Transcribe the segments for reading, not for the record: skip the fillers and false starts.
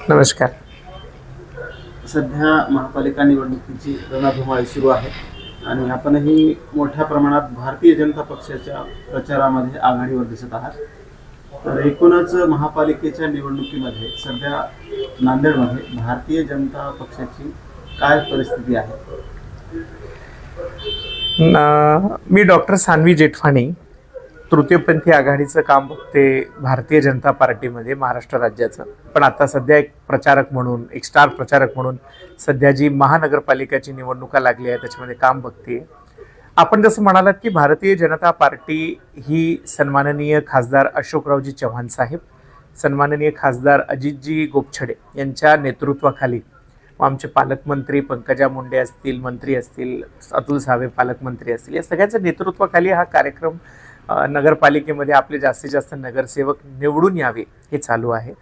नमस्कार. सध्या महापालिका निवडणुकीची रणधुमाळी सुरू आहे आणि आपणही मोठ्या प्रमाणात भारतीय जनता पक्षाच्या प्रचारामध्ये आघाडीवर दिसत आहात. तर एकूणच महापालिकेच्या निवडणुकीमध्ये सध्या नांदेडमध्ये भारतीय जनता पक्षाची काय परिस्थिती आहे? मी डॉक्टर सान्वी जेठवाणी, तृतीयपंथी आघाडीचं काम बघते भारतीय जनता पार्टीमध्ये महाराष्ट्र राज्याचं. पण आता सध्या एक प्रचारक म्हणून, एक स्टार प्रचारक म्हणून सध्या जी महानगरपालिकाची निवडणुका लागली आहे त्याच्यामध्ये काम बघते. आपण जसं म्हणालात की भारतीय जनता पार्टी ही सन्माननीय खासदार अशोकरावजी चव्हाण साहेब, सन्माननीय खासदार अजितजी गोपछडे यांच्या नेतृत्वाखाली, आमचे पालकमंत्री पंकजा मुंडे असतील, मंत्री असतील, अतुल सावे पालकमंत्री असतील, या सगळ्यांच्या नेतृत्वाखाली हा कार्यक्रम नगरपालिकेमध्ये आपले जास्तीत जास्त नगरसेवक निवडून यावे हे चालू आहे.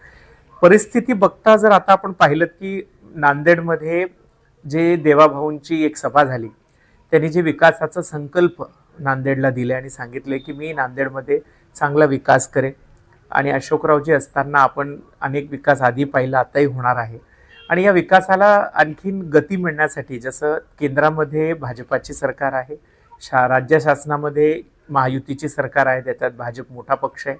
परिस्थिती बघता जर आता आपण पाहिलं की नांदेडमध्ये जे देवाभाऊंची एक सभा झाली, त्यांनी जे विकासाचा संकल्प नांदेडला दिले आणि सांगितले की मी नांदेडमध्ये चांगला विकास करेन आणि अशोकरावजी असताना आपण अनेक विकास आधी पाहिला, आताही होणार आहे. आणि या विकासाला आणखीन गती मिळण्यासाठी, जसं केंद्रामध्ये भाजपाची सरकार आहे, राज्य शासनामध्ये महायुतीची सरकार आहे, त्याच्यात भाजप मोठा पक्ष आहे,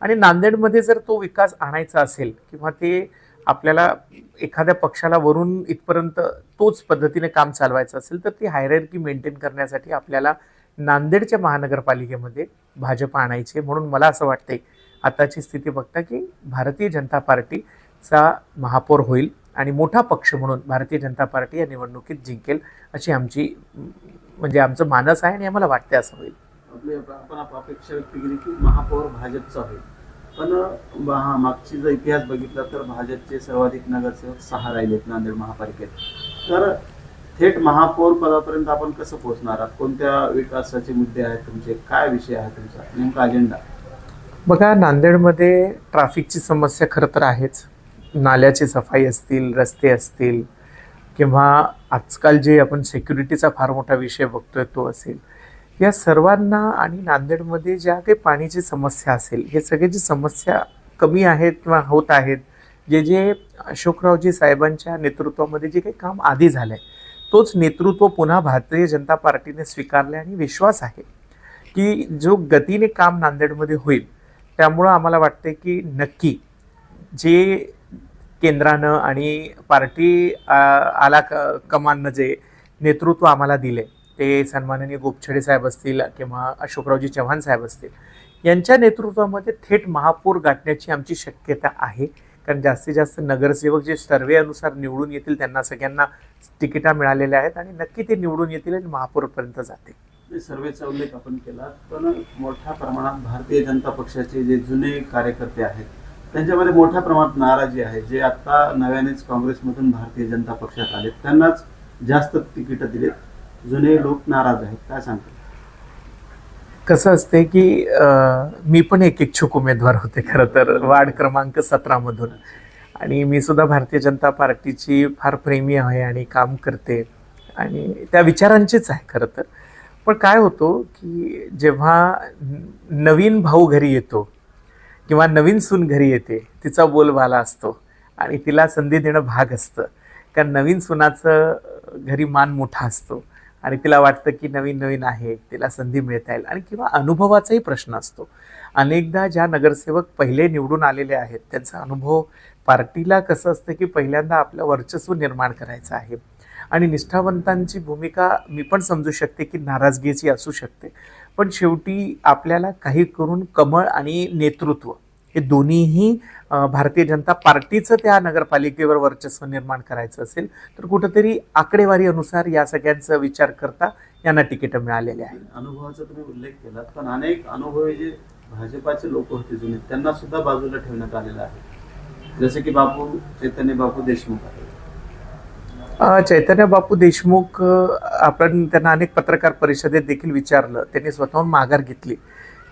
आणि नांदेडमध्ये जर तो विकास आणायचा असेल किंवा ते आपल्याला एखाद्या पक्षाला वरून इथपर्यंत तोच पद्धतीने काम चालवायचं असेल तर ती हायरार्की मेंटेन करण्यासाठी आपल्याला नांदेडच्या महानगरपालिकेमध्ये भाजप आणायचे. म्हणून मला असं वाटते आताची स्थिती बघता की भारतीय जनता पार्टीचा महापौर होईल आणि मोठा पक्ष म्हणून भारतीय जनता पार्टी या निवडणुकीत जिंकेल अशी आमची आमचं मानस आहे आणि आम्हाला वाटते असं होईल. आपण अपेक्षा व्यक्त केली की महापौर भाजपचा होईल, पण मागची जर इतिहास बघितला तर भाजपचे सर्वाधिक नगरसेवक 6 राहिलेत नांदेड महापालिकेत. तर थेट महापौर पदापर्यंत आपण कसं पोहोचणार आहात? कोणत्या विकासाचे मुद्दे आहेत तुमचे? काय विषय आहे तुमचा नेमका अजेंडा? बघा, नांदेडमध्ये ट्रॅफिकची समस्या खरं तर आहेच. नाल्याची सफाई असतील, रस्ते असतील, किंवा आजकाल जे आपण सिक्युरिटीचा फार मोठा विषय बघतोय तो असेल, या सर्वांना आणि नांदेडमध्ये ज्या काही पाण्याची समस्या असेल, हे सगळ्याची समस्या कमी आहेत किंवा होत आहेत. जे अशोकरावजी साहेबांच्या नेतृत्वामध्ये जे काही काम आधी झालं आहे तोच नेतृत्व पुन्हा भारतीय जनता पार्टीने स्वीकारले आणि विश्वास आहे की जो गतीने काम नांदेडमध्ये होईल. त्यामुळं आम्हाला वाटते की नक्की जे केंद्रानं आणि पार्टी कमाननं जे नेतृत्व आम्हाला दिले, ते सन्माननीय गोपछडे साहेब असतील किंवा अशोकरावजी चव्हाण साहेब असतील, यांच्या नेतृत्वामध्ये थेट महापौर गाठण्याची आमची शक्यता आहे. कारण जास्तीत जास्त नगरसेवक जे सर्वे अनुसार निवडून येतील त्यांना सगळ्यांना तिकिटा मिळालेल्या आहेत आणि नक्की ते निवडून येतील आणि महापौरपर्यंत जातील. सर्वेचा उल्लेख आपण केला, पण मोठ्या प्रमाणात भारतीय जनता पक्षाचे जे जुने कार्यकर्ते आहेत त्यांच्यामध्ये मोठ्या प्रमाणात नाराजी आहे. जे आता नव्यानेच काँग्रेसमधून भारतीय जनता पक्षात आले त्यांनाच जास्त तिकीट दिलेत, जुने लोक नाराज आहेत. काय सांगतात? कसं असते की मी पण एक इच्छुक उमेदवार होते खरं तर वार्ड क्रमांक 17 मधून, आणि मी सुद्धा भारतीय जनता पार्टीची फार प्रेमी आहे आणि काम करते आणि त्या विचारांचीच आहे खरं तर. पण काय होतो की जेव्हा नवीन भाऊ घरी येतो किंवा नवीन सून घरी येते, तिचा बोलबाला असतो आणि तिला संधी देणं भाग असतं. कारण नवीन सुनाचं घरी मान मोठा असतो आणि तिला वाटतं की नवीन नवीन आहे, तिला संधी मिळता येईल, आणि किंवा अनुभवाचाही प्रश्न असतो. अनेकदा ज्या नगरसेवक पहिले निवडून आलेले आहेत त्यांचा अनुभव, पार्टीला कसं असतं की पहिल्यांदा आपलं वर्चस्व निर्माण करायचं आहे आणि निष्ठावंतांची भूमिका मी पण समजू शकते की नाराजगीची असू शकते. पण शेवटी आपल्याला काही करून कमळ आणि नेतृत्व हे दोन्हीही भारतीय जनता पार्टीचं त्या नगरपालिकेवर वर्चस्व निर्माण करायचं असेल तर कुठंतरी आकडेवारी अनुसार या सगळ्यांचा विचार करता यांना तिकीटं मिळालेले आहेत. अनुभवाचा तुम्ही उल्लेख केला, पण अनेक अनुभवी जे भाजपाचे लोक होते जुने त्यांना सुद्धा बाजूला ठेवण्यात आलेलं आहे, जसे की चैतन्य बापू देशमुख आहे. चैतन्य बापू देशमुख, आपण त्यांना अनेक पत्रकार परिषदेत देखील विचारलं, त्यांनी स्वतःहून माघार घेतली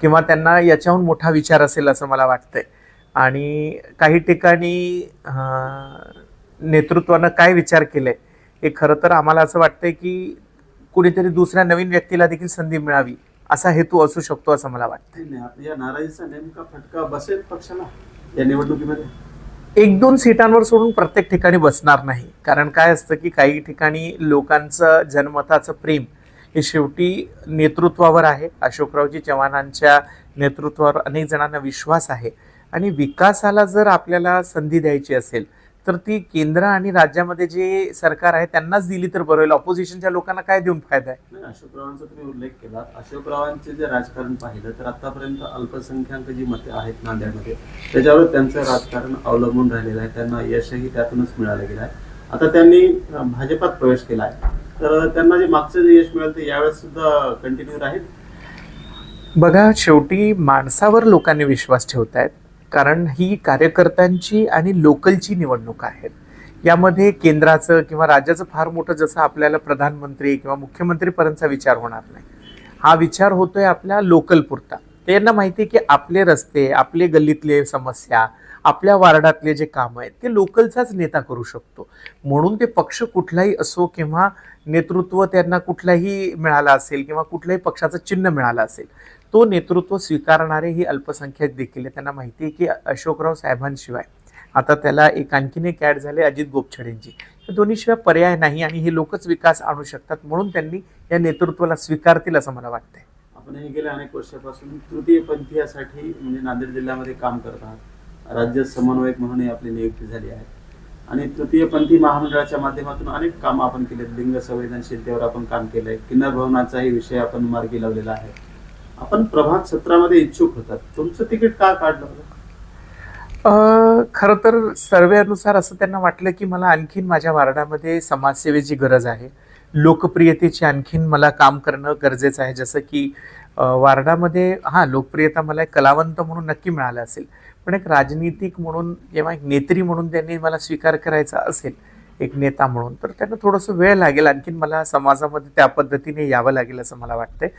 किंवा त्यांना याच्याहून मोठा विचार असेल असं मला वाटतंय. आणि काही ठिकाणी नेतृत्वानं काय विचार केले हे खरं तर आम्हाला असं वाटतंय की कुणीतरी दुसऱ्या नवीन व्यक्तीला देखील संधी मिळावी असा हेतू असू शकतो असं मला वाटतं. या नाराजीचा नेमका फटका बसेल पक्षाला या निवडणुकीमध्ये? एक दोन सीटांवर सोडून प्रत्येक ठिकाणी बसणार नाही. कारण काय असतं की काही ठिकाणी लोकांचं जनमताचं प्रेम हे शेवटी नेतृत्वावर आहे. अशोकरावजी चव्हाणांच्या नेतृत्वावर अनेक जणांना विश्वास आहे आणि विकासाला जर आपल्याला संधी द्यायची असेल तर ती केंद्र आणि राज्यामध्ये जे सरकार आहे त्यांनाच दिली तर बरं होईल. ऑपोजिशनच्या लोकांना काय देऊन फायदा आहे? नाही, अशोकरावांचा तुम्ही उल्लेख केला. अशोकरावांचे जे राजकारण पाहिलं तर आतापर्यंत अल्पसंख्याक जी मते आहेत नांदेडमध्ये त्याच्यावर त्यांचं राजकारण अवलंबून राहिलेलं आहे. त्यांना यशही त्यातूनच मिळालं गेलं आहे. आता त्यांनी भाजपात प्रवेश केला आहे, तर त्यांना जे मागचं जे यश मिळालं ते यावेळेस सुद्धा कंटिन्यू राहील. बघा, शेवटी माणसावर लोकांनी विश्वास ठेवतायत. कारण ही कार्यकर्त्यांची आणि लोकलची निवडणूक आहेत. यामध्ये केंद्राचं किंवा राज्याचं फार मोठं जसं आपल्याला प्रधानमंत्री किंवा मुख्यमंत्रीपर्यंतचा विचार होणार नाही. हा विचार होतोय आपल्या लोकल पुरता. त्यांना माहिती आहे की आपले रस्ते, आपले गल्लीतले समस्या, आपल्या वार्डातले जे काम आहेत ते लोकलचाच नेता करू शकतो. म्हणून ते पक्ष कुठलाही असो किंवा नेतृत्व त्यांना कुठलाही मिळाला असेल किंवा कुठल्याही पक्षाचं चिन्ह मिळालं असेल, तो नेतृत्व स्वीकारणारे ही अल्पसंख्याक देखील आहे. त्यांना माहिती आहे की अशोकराव साहेबांशिवाय आता त्याला आणखीन एक ॲड झाले अजित गोपछडेंची. तर दोन्हीशिवाय पर्याय नाही आणि हे लोकच विकास आणू शकतात. म्हणून त्यांनी या नेतृत्वाला स्वीकारतील असं मला वाटतंय. आपण हे गेल्या अनेक वर्षापासून तृतीयपंथीयासाठी म्हणजे नांदेड जिल्ह्यामध्ये काम करत आहात. राज्य समन्वयक म्हणूनही आपली नियुक्ती झाली आहे आणि तृतीयपंथी महामंडळाच्या माध्यमातून अनेक कामं आपण केलेत. लिंग संवेदनशीलतेवर आपण काम केलंय. किन्नर भवनाचाही विषय आपण मार्गी लावलेला आहे. आपण प्रभाग 17 मध्ये इच्छुक होतात. तुमचं तिकीट का काढलं होतं? खरं तर सर्वेनुसार असं त्यांना वाटलं की मला आणखीन माझ्या वार्डामध्ये समाजसेवेची गरज आहे. लोकप्रियतेची आणखीन मला काम करणं गरजेचं आहे. जसं की वार्डामध्ये लोकप्रियता मला एक कलावंत म्हणून नक्की मिळालं असेल, पण एक राजनीतिक म्हणून किंवा एक नेत्री म्हणून त्यांनी मला स्वीकार करायचा असेल एक नेता म्हणून, तर त्यांना थोडंसं वेळ लागेल. आणखीन मला समाजामध्ये त्या पद्धतीने यावं लागेल असं मला वाटतंय.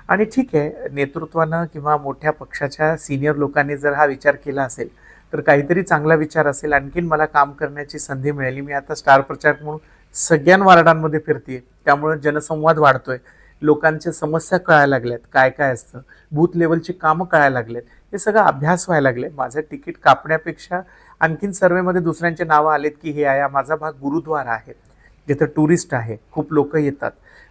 आणि ठीक आहे, नेतृत्वानं किंवा मोठ्या पक्षाच्या सिनियर लोकांनी जर हा विचार केला असेल तर काहीतरी चांगला विचार असेल. आणखीन मला काम करण्याची संधी मिळाली. मी आता स्टार प्रचारक म्हणून सगळ्या वार्डांमध्ये फिरते, त्यामुळे जनसंवाद वाढतोय. लोकांच्या समस्या कळायला लागल्यात, काय काय असतं, बूथ लेवलची कामं कळायला लागलेत. हे सगळं अभ्यास व्हायला लागले. माझं तिकीट कापण्यापेक्षा आणखीन सर्वेमध्ये दुसऱ्यांचे नावं आलेत की हे आहे. माझा भाग गुरुद्वारा आहे, जिथं टुरिस्ट आहे, खूप लोक येतात.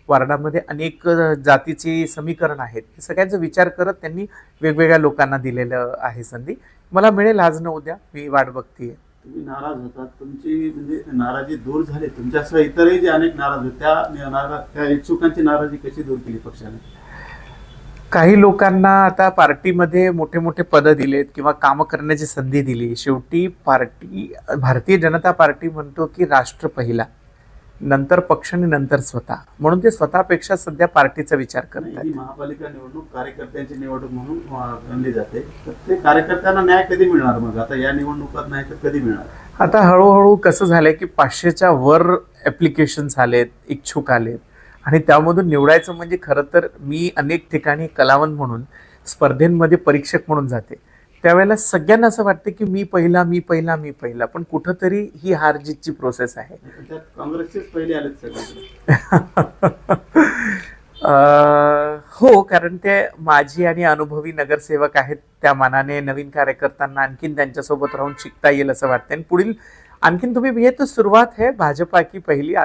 वार्डामध्ये अनेक जातीचे समीकरण आहेत. हे सगळ्यांचा विचार करत त्यांनी वेगवेगळ्या लोकांना दिलेलं आहे संधी. मला मिळेल आज न उद्या, मी वाट बघतीये. तुम्ही नाराज होतात, तुमची म्हणजे नाराजी दूर झाली. तुमच्यासह इतरही जे अनेक नाराज होते त्या इच्छुकांची नाराजी कशी दूर केली पक्षाने? काही लोकांना आता पार्टीमध्ये मोठे मोठे पदं दिलेत किंवा कामं करण्याची संधी दिली. शेवटी भारतीय जनता पार्टी म्हणतो की राष्ट्र पहिला, नंतर पक्ष आणि नंतर स्वतः. म्हणून ते स्वतःपेक्षा सध्या पार्टीचा विचार करतात. ही महापालिका निवडणूक कार्यकर्त्यांची निवडणूक म्हणून गणली जाते. तर ते कार्यकर्त्यांना न्याय कधी मिळणार? मग आता या निवडणुकात नाही तर कधी मिळणार? आता हळूहळू कसं झालंय की 500च्या वर ॲप्लिकेशन्स आलेत, इच्छुक आलेत आणि त्यामधून निवडायचं म्हणजे खरं तर मी अनेक ठिकाणी कलावंत म्हणून स्पर्धेमध्ये परीक्षक म्हणून जाते. त्यावेळेला सगळ्यांना असं वाटतं की मी पहिला, पण कुठंतरी ही हार जीतची प्रोसेस आहे. त्यात काँग्रेसचेच पहिले आलेत सगळे. हो, कारण ते माझी आणि अनुभवी नगरसेवक आहेत. त्या मानाने नवीन कार्यकर्त्यांना आणखीन त्यांच्यासोबत राहून शिकता येईल असं वाटतं. आणि पुढील आणखीन तुम्ही ये तो सुरुवात आहे भाजपा की पहिली.